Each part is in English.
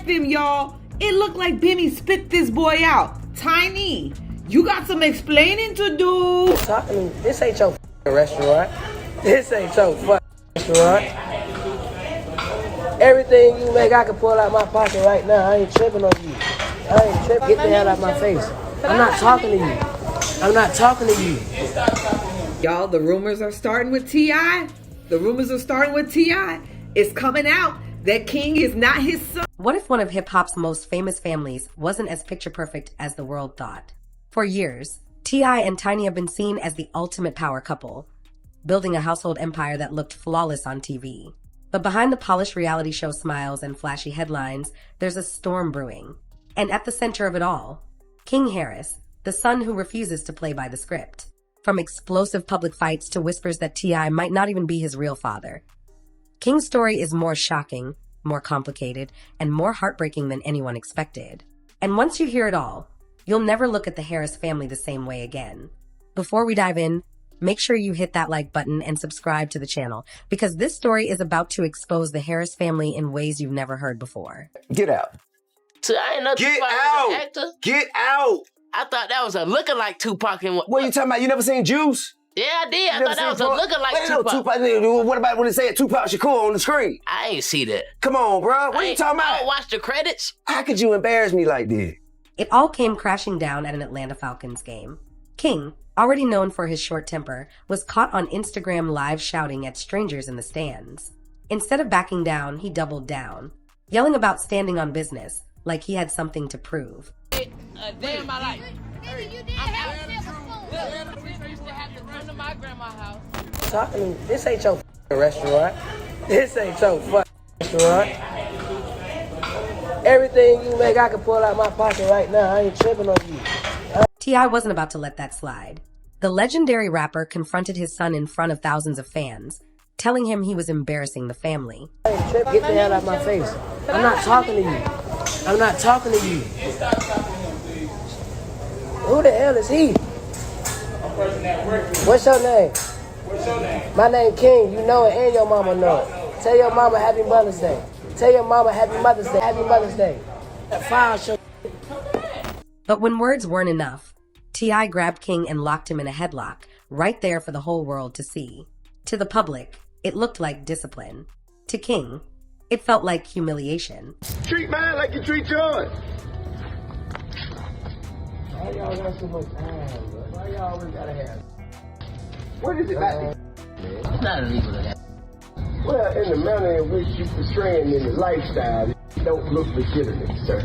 him, y'all. It looked like Benny spit this boy out. Tiny, you got some explaining to do. Talking to me, this ain't your restaurant. This ain't your restaurant. Everything you make, I can pull out my pocket right now. I ain't tripping on you. I ain't tripping. Get the hell out of my face. I'm not talking to you. I'm not talking to you. Y'all, the rumors are starting with T.I. The rumors are starting with T.I. It's coming out that King is not his son. What if one of hip-hop's most famous families wasn't as picture-perfect as the world thought? For years, T.I. and Tiny have been seen as the ultimate power couple, building a household empire that looked flawless on TV. But behind the polished reality show smiles and flashy headlines, there's a storm brewing. And at the center of it all, King Harris, the son who refuses to play by the script. From explosive public fights to whispers that T.I. might not even be his real father. King's story is more shocking, more complicated, and more heartbreaking than anyone expected. And once you hear it all, you'll never look at the Harris family the same way again. Before we dive in, make sure you hit that like button and subscribe to the channel, because this story is about to expose the Harris family in ways you've never heard before. Get out. So I ain't no Get Tupac out. actor. Get out. I thought that was a looking like Tupac. And What are you talking about? You never seen Juice? Yeah, I did. I You thought that was a looking like Wait, no, Tupac. What about when they say Tupac Shakur on the screen? I ain't see that. Come on, bro. What are you talking I about? don't watch the credits. How could you embarrass me like this? It all came crashing down at an Atlanta Falcons game. King, already known for his short temper, was caught on Instagram Live shouting at strangers in the stands. Instead of backing down, he doubled down, yelling about standing on business, like he had something to prove. A day in my life. I'm out. Look, we used to have to run to my grandma's house. Talking to me, this ain't your restaurant. This ain't your restaurant. Everything you make, I can pull out my pocket right now. I ain't tripping on you. T.I. wasn't about to let that slide. The legendary rapper confronted his son in front of thousands of fans, telling him he was embarrassing the family. I ain't tripping. Get the hell out of my face. I'm not talking to you. I'm not talking to you. Who the hell is he? What's your name? My name King. You know it and your mama know it. Tell your mama Happy Mother's Day. Tell your mama Happy Mother's Day. Happy Mother's Day. That file show. But when words weren't enough, T.I. grabbed King and locked him in a headlock, right there for the whole world to see. To the public, it looked like discipline. To King, it felt like humiliation. Treat mine like you treat yours. Why y'all got so much time, bro? Why y'all always gotta have? What is it about? It's not illegal to have. Well, in the manner in which you portraying in the lifestyle, it don't look legitimate, sir.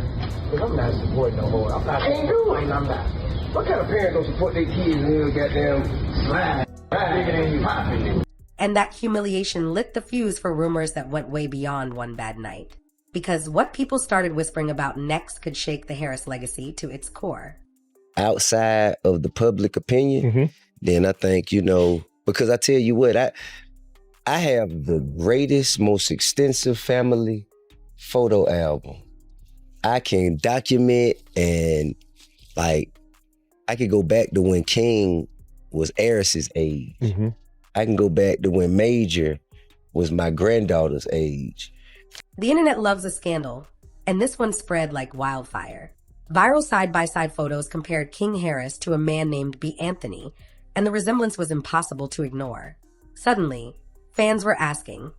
But I'm not supporting no whore. I'm not. Ain't doing. I'm not. What kind of parents don't support their kids in their goddamn slide? Bigger than you popping? And that humiliation lit the fuse for rumors that went way beyond one bad night. Because what people started whispering about next could shake the Harris legacy to its core. Outside of the public opinion, then I think, because I tell you what, I have the greatest, most extensive family photo album. I can document and I could go back to when King was Eris's age. I can go back to when Major was my granddaughter's age. The internet loves a scandal, and this one spread like wildfire. Viral side-by-side photos compared King Harris to a man named B. Anthony, and the resemblance was impossible to ignore. Suddenly, fans were asking,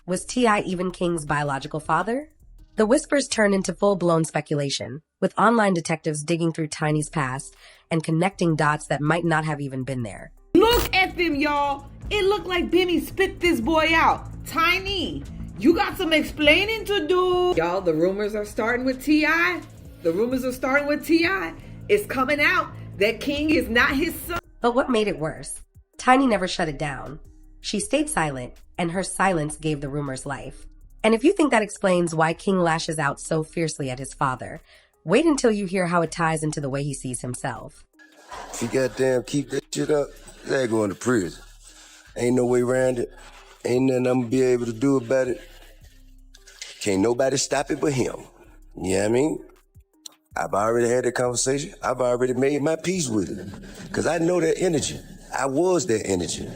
was T.I. even King's biological father? The whispers turned into full-blown speculation, with online detectives digging through Tiny's past and connecting dots that might not have even been there. Look at them, y'all. It looked like Benny spit this boy out. Tiny, you got some explaining to do. Y'all, the rumors are starting with T.I. The rumors are starting with T.I. It's coming out that King is not his son. But what made it worse? Tiny never shut it down. She stayed silent, and her silence gave the rumors life. And if you think that explains why King lashes out so fiercely at his father, wait until you hear how it ties into the way he sees himself. If you goddamn keep that shit up, they're going to prison. Ain't no way around it. Ain't nothing I'm gonna be able to do about it. Can't nobody stop it but him. You know what I mean? I've already had that conversation. I've already made my peace with it. Because I know that energy. I was that energy.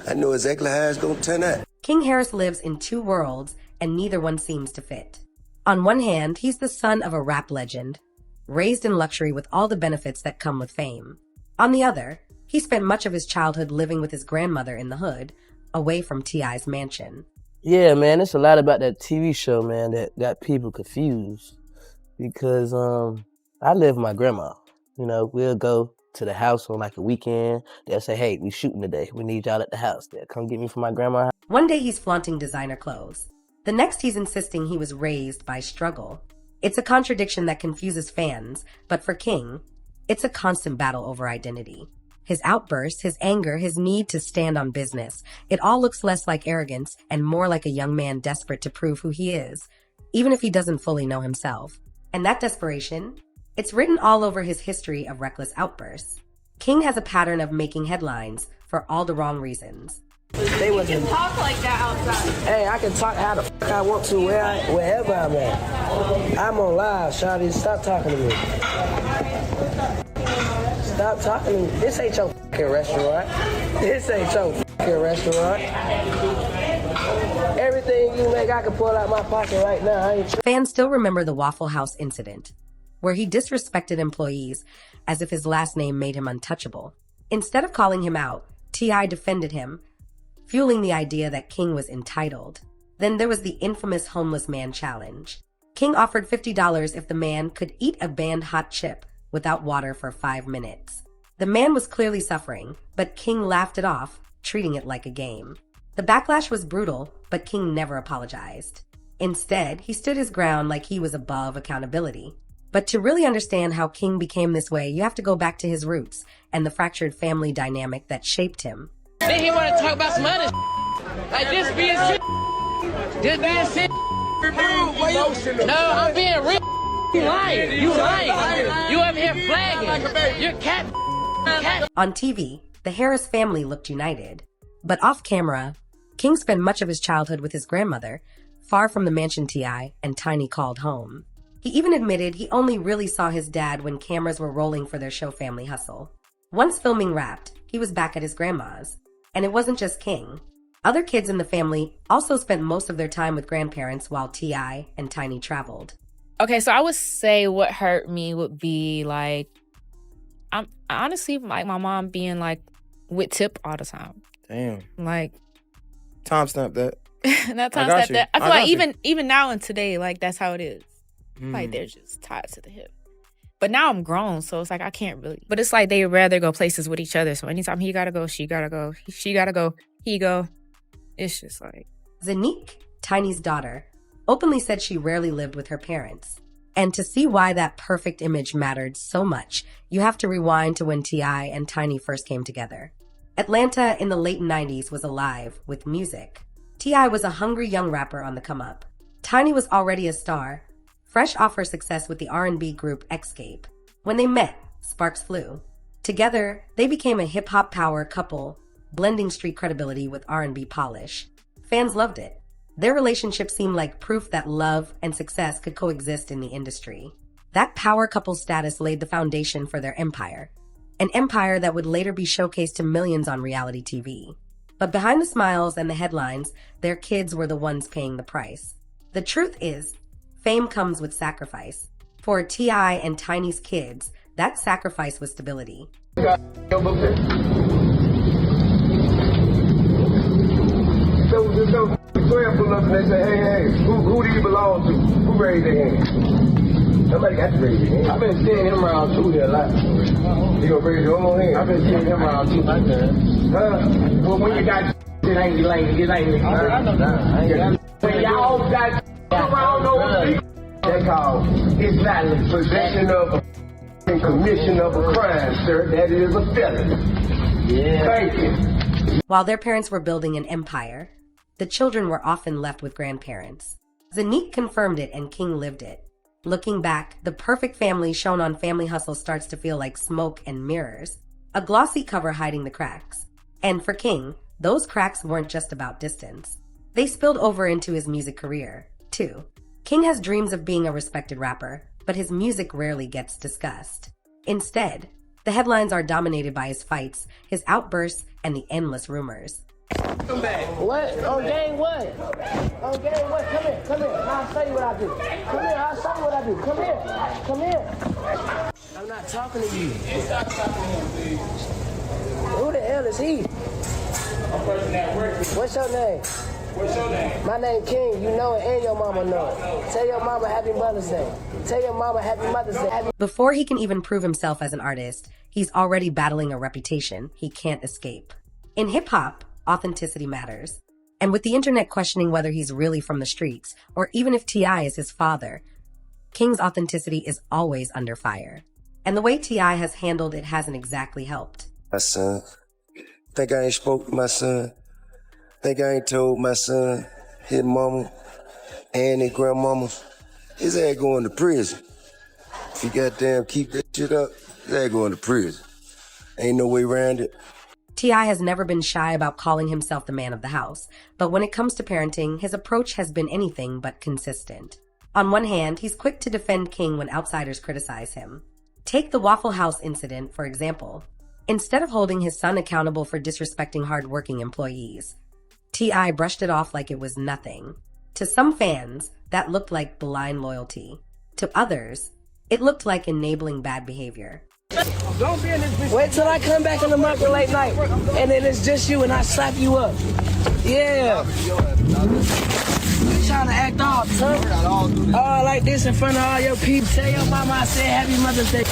I know exactly how it's going to turn out. King Harris lives in two worlds, and neither one seems to fit. On one hand, he's the son of a rap legend, raised in luxury with all the benefits that come with fame. On the other, he spent much of his childhood living with his grandmother in the hood, away from T.I.'s mansion. Yeah, man, it's a lot about that TV show, man, that got people confused. Because I live with my grandma. You know, we'll go to the house on like a weekend. They'll say, hey, we shooting today. We need y'all at the house. They'll come get me from my grandma's. One day he's flaunting designer clothes. The next he's insisting he was raised by struggle. It's a contradiction that confuses fans, but for King, it's a constant battle over identity. His outbursts, his anger, his need to stand on business, it all looks less like arrogance and more like a young man desperate to prove who he is, even if he doesn't fully know himself. And that desperation, it's written all over his history of reckless outbursts. King has a pattern of making headlines for all the wrong reasons. They You can talk like that outside. Hey, I can talk how the fuck I want to wherever I'm at. I'm on live, Shawty. Stop talking to me. Stop talking to me. This ain't your fucking restaurant. This ain't your fucking restaurant. Everything you make, I can pull out my pocket right now. I ain't Fans still remember the Waffle House incident, where he disrespected employees as if his last name made him untouchable. Instead of calling him out, T.I. defended him, fueling the idea that King was entitled. Then there was the infamous homeless man challenge. King offered $50 if the man could eat a banned hot chip without water for 5 minutes. The man was clearly suffering, but King laughed it off, treating it like a game. The backlash was brutal, but King never apologized. Instead, he stood his ground like he was above accountability. But to really understand how King became this way, you have to go back to his roots and the fractured family dynamic that shaped him. Then he want to talk about some other like this being shit. This being shit. No, I'm being real. You lying. You lying. You over here flagging. You're cat. On TV, the Harris family looked united. But off camera, King spent much of his childhood with his grandmother, far from the mansion T.I. and Tiny called home. He even admitted he only really saw his dad when cameras were rolling for their show Family Hustle. Once filming wrapped, he was back at his grandma's. And it wasn't just King. Other kids in the family also spent most of their time with grandparents while T.I. and Tiny traveled. Okay, so I would say what hurt me would be like, I'm honestly like my mom being like with Tip all the time. Damn. Like, Timestamp that. not I got timestamp you. that. I feel I like got you. even now and today, like that's how it is. Like they're just tied to the hip. But now I'm grown, so it's like I can't really. But it's like they rather go places with each other. So anytime he gotta go, she gotta go. She gotta go, he go. It's just like. Zanique, Tiny's daughter, openly said she rarely lived with her parents. And to see why that perfect image mattered so much, you have to rewind to when T.I. and Tiny first came together. Atlanta in the late 90s was alive with music. T.I. was a hungry young rapper on the come-up. Tiny was already a star, fresh off her success with the R&B group Xscape. When they met, sparks flew. Together, they became a hip-hop power couple, blending street credibility with R&B polish. Fans loved it. Their relationship seemed like proof that love and success could coexist in the industry. That power couple status laid the foundation for their empire, an empire that would later be showcased to millions on reality TV. But behind the smiles and the headlines, their kids were the ones paying the price. The truth is, fame comes with sacrifice. For T.I. and Tiny's kids, that sacrifice was stability. So twelve pull up and they say, hey, who do you belong to? Who raised their hand? Somebody got to raise their hand. I've been seeing him around too there a lot. You gonna raise your own hand? I've been seeing him around too like that. Well, when you got it ain't like I know. When y'all got around those people, they call it's not possession of and commission of a crime, sir. That is a felony. Yeah. Thank you. While their parents were building an empire, the children were often left with grandparents. Zanique confirmed it and King lived it. Looking back, the perfect family shown on Family Hustle starts to feel like smoke and mirrors, a glossy cover hiding the cracks. And for King, those cracks weren't just about distance. They spilled over into his music career, too. King has dreams of being a respected rapper, but his music rarely gets discussed. Instead, the headlines are dominated by his fights, his outbursts, and the endless rumors. Come back. What? On game what? On game what? Come here. Come here. Now I'll show you what I do. Come here. I'll show you what I do. Come here. Come here. I'm not talking to you. Stop talking to him, please. Who the hell is he? I'm person that works. What's your name? What's your name? My name King. You know it and your mama know it. Tell your mama Happy Mother's Day. Tell your mama Happy Mother's Day. Before he can even prove himself as an artist, he's already battling a reputation he can't escape. In hip-hop, authenticity matters. And with the internet questioning whether he's really from the streets, or even if T.I. is his father, King's authenticity is always under fire. And the way T.I. has handled it hasn't exactly helped. My son. Think I ain't spoke to my son. Think I ain't told my son, his mama, and his grandmama, his ass going to prison. If he goddamn keep that shit up, his ass going to prison. Ain't no way around it. T.I. has never been shy about calling himself the man of the house, but when it comes to parenting, his approach has been anything but consistent. On one hand, he's quick to defend King when outsiders criticize him. Take the Waffle House incident, for example. Instead of holding his son accountable for disrespecting hardworking employees, T.I. brushed it off like it was nothing. To some fans, that looked like blind loyalty. To others, it looked like enabling bad behavior. Don't be in this bitch. Wait till I come back in the market late night, and then it's just you, and I slap you up. Yeah. You trying to act off, son? All like this in front of all your people. Tell your mama I said Happy Mother's Day.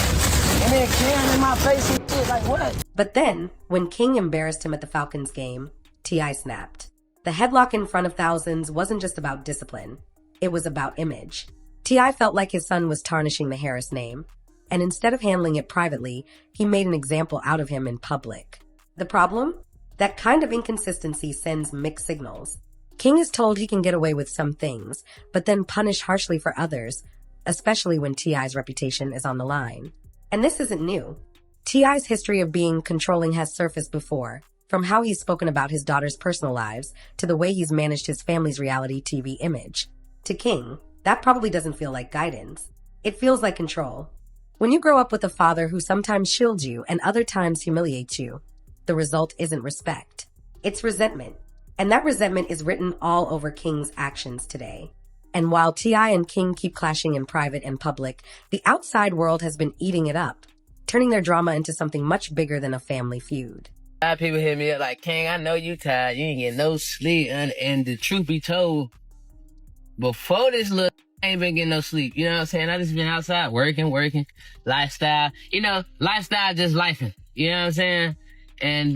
And then Karen in my face and shit, like what? But then, when King embarrassed him at the Falcons game, T.I. snapped. The headlock in front of thousands wasn't just about discipline. It was about image. T.I. felt like his son was tarnishing the Harris name. And instead of handling it privately, he made an example out of him in public. The problem? That kind of inconsistency sends mixed signals. King is told he can get away with some things, but then punished harshly for others, especially when T.I.'s reputation is on the line. And this isn't new. T.I.'s history of being controlling has surfaced before, from how he's spoken about his daughter's personal lives to the way he's managed his family's reality TV image. To King, that probably doesn't feel like guidance. It feels like control. When you grow up with a father who sometimes shields you and other times humiliates you, the result isn't respect. It's resentment. And that resentment is written all over King's actions today. And while T.I. and King keep clashing in private and public, the outside world has been eating it up, turning their drama into something much bigger than a family feud. A lot of people hit me up like, King, I know you tired. You ain't getting no sleep. And the truth be told, before this look, I ain't been getting no sleep. You know what I'm saying? I just been outside working, lifestyle. You know, lifestyle just lifing. You know what I'm saying? And,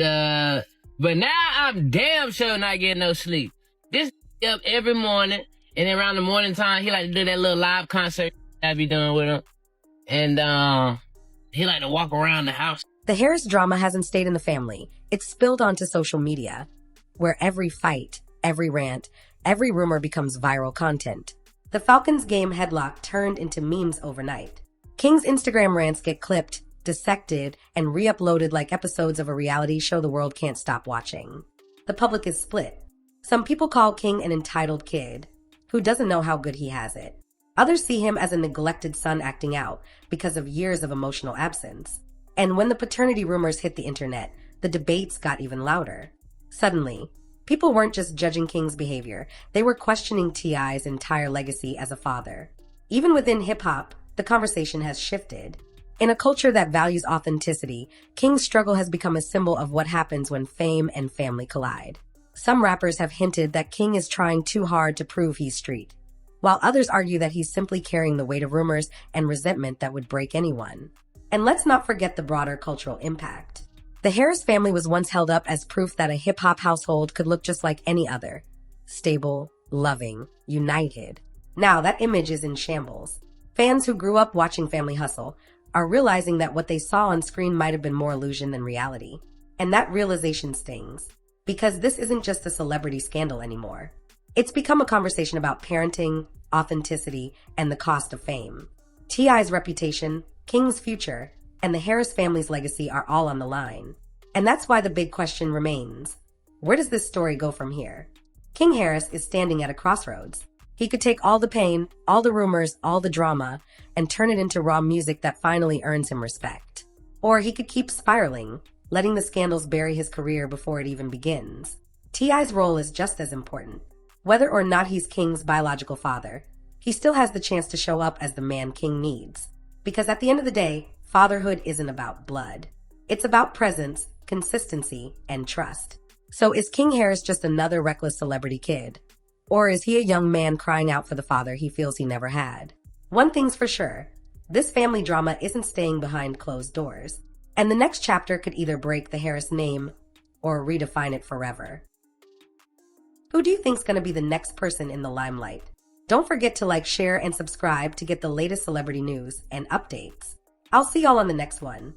but now I'm damn sure not getting no sleep. This up every morning, and then around the morning time, he like to do that little live concert I be doing with him. And, he like to walk around the house. The Harris drama hasn't stayed in the family. It's spilled onto social media, where every fight, every rant, every rumor becomes viral content. The Falcons game headlock turned into memes overnight. King's Instagram rants get clipped, dissected, and re-uploaded like episodes of a reality show the world can't stop watching. The public is split. Some people call King an entitled kid who doesn't know how good he has it. Others see him as a neglected son acting out because of years of emotional absence. And when the paternity rumors hit the internet, the debates got even louder. Suddenly, people weren't just judging King's behavior, they were questioning T.I.'s entire legacy as a father. Even within hip-hop, the conversation has shifted. In a culture that values authenticity, King's struggle has become a symbol of what happens when fame and family collide. Some rappers have hinted that King is trying too hard to prove he's street, while others argue that he's simply carrying the weight of rumors and resentment that would break anyone. And let's not forget the broader cultural impact. The Harris family was once held up as proof that a hip-hop household could look just like any other. Stable, loving, united. Now that image is in shambles. Fans who grew up watching Family Hustle are realizing that what they saw on screen might have been more illusion than reality. And that realization stings, because this isn't just a celebrity scandal anymore. It's become a conversation about parenting, authenticity, and the cost of fame. T.I.'s reputation, King's future, and the Harris family's legacy are all on the line. And that's why the big question remains. Where does this story go from here? King Harris is standing at a crossroads. He could take all the pain, all the rumors, all the drama, and turn it into raw music that finally earns him respect. Or he could keep spiraling, letting the scandals bury his career before it even begins. T.I.'s role is just as important. Whether or not he's King's biological father, he still has the chance to show up as the man King needs. Because at the end of the day, fatherhood isn't about blood. It's about presence, consistency, and trust. So is King Harris just another reckless celebrity kid? Or is he a young man crying out for the father he feels he never had? One thing's for sure, this family drama isn't staying behind closed doors. And the next chapter could either break the Harris name or redefine it forever. Who do you think's going to be the next person in the limelight? Don't forget to like, share, and subscribe to get the latest celebrity news and updates. I'll see y'all on the next one.